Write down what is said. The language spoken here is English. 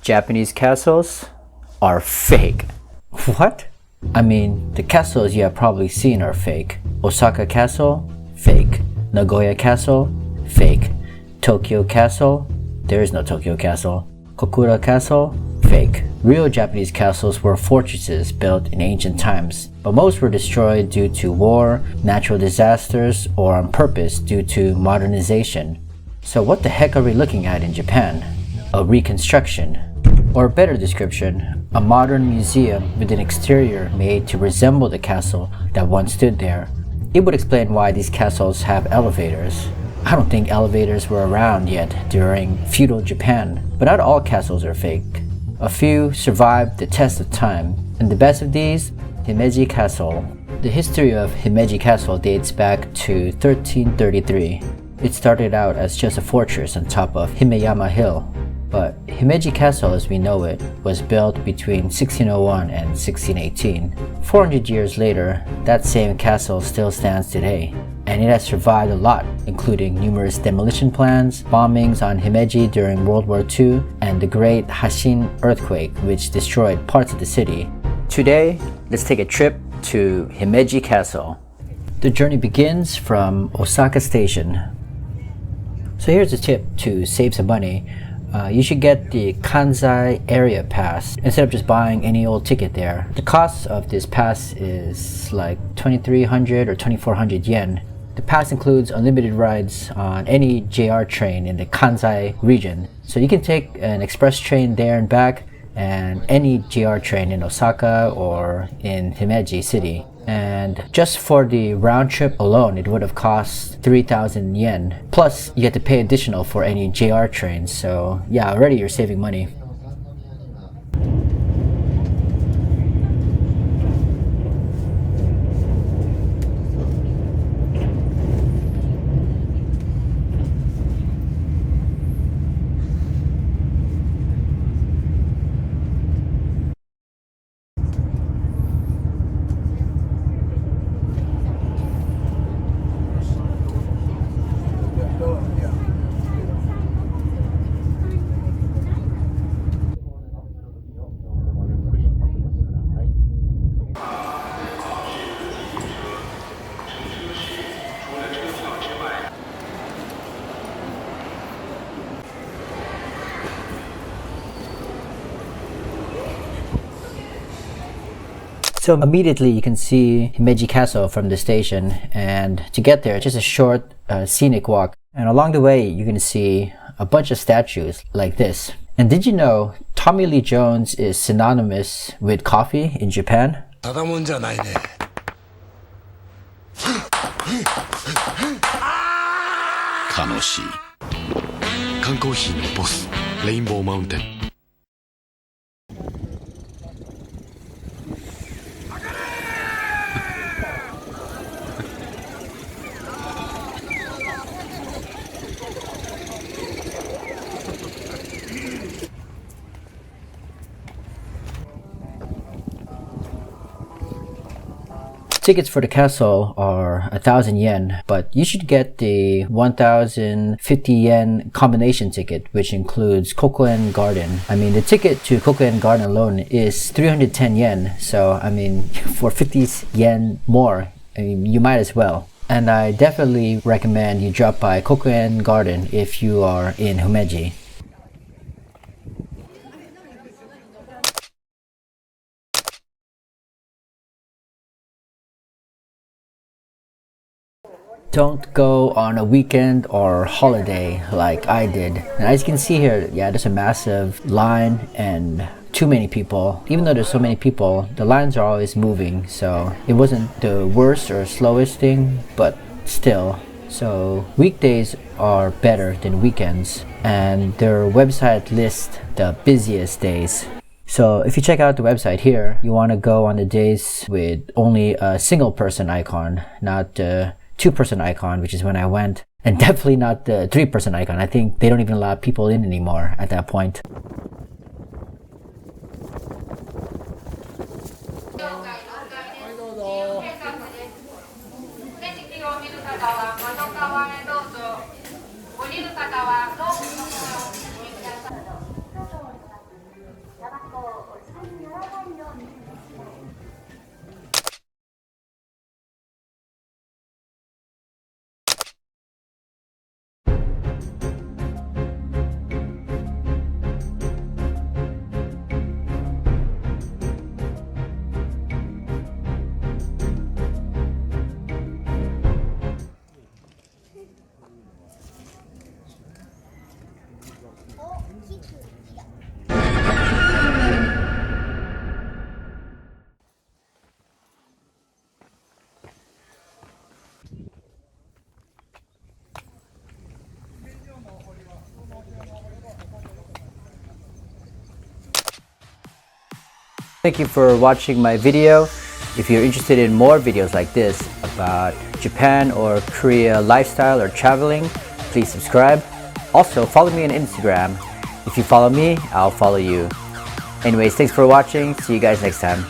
Japanese castles are fake. What? I mean, the castles you have probably seen are fake. Osaka Castle, fake. Nagoya Castle, fake. Tokyo Castle, there is no Tokyo Castle. Kokura Castle, fake. Real Japanese castles were fortresses built in ancient times, but most were destroyed due to war, natural disasters, or on purpose due to modernization. So what the heck are we looking at in Japan? A reconstruction. Or a better description, a modern museum with an exterior made to resemble the castle that once stood there. It would explain why these castles have elevators. I don't think elevators were around yet during feudal Japan, but not all castles are fake. A few survived the test of time, and the best of these, Himeji Castle. The history of Himeji Castle dates back to 1333. It started out as just a fortress on top of Himeyama Hill, but Himeji Castle as we know it was built between 1601 and 1618. 400 years later, that same castle still stands today, and it has survived a lot, including numerous demolition plans, bombings on Himeji during World War II, and the Great Hashin earthquake which destroyed parts of the city. Today, let's take a trip to Himeji Castle. The journey begins from Osaka Station. So here's a tip to save some money. You should get the Kansai area pass instead of just buying any old ticket there. The cost of this pass is like 2,300 or 2,400 yen. The pass includes unlimited rides on any JR train in the Kansai region. So you can take an express train there and back, and any JR train in Osaka or in Himeji City. And just for the round trip alone, it would have cost 3,000 yen. Plus, you get to pay additional for any JR trains. So yeah, already you're saving money. So immediately you can see Himeji Castle from the station, and to get there it's just a short scenic walk, and along the way you can see a bunch of statues like this. And did you know Tommy Lee Jones is synonymous with coffee in Japan? ただもんじゃないね。楽しい。缶コーヒーのボス、レインボーマウンテン。Tickets for the castle are 1,000 yen, but you should get the 1,050 yen combination ticket, which includes Kokoen Garden. I mean, the ticket to Kokoen Garden alone is 310 yen, so I mean, for 50 yen more, I mean, you might as well. And I definitely recommend you drop by Kokoen Garden if you are in Himeji. Don't go on a weekend or holiday like I did. And as you can see here, yeah, there's a massive line and too many people. Even though there's so many people, the lines are always moving, so it wasn't the worst or slowest thing, but still. So weekdays are better than weekends, and their website lists the busiest days. So if you check out the website here, you want to go on the days with only a single person icon, not the two-person icon, which is when I went, and definitely not the three-person icon. I think they don't even allow people in anymore at that point. Thank you for watching my video. If you're interested in more videos like this about Japan or Korea lifestyle or traveling, please subscribe. Also, follow me on Instagram. If you follow me, I'll follow you. Anyways, thanks for watching. See you guys next time.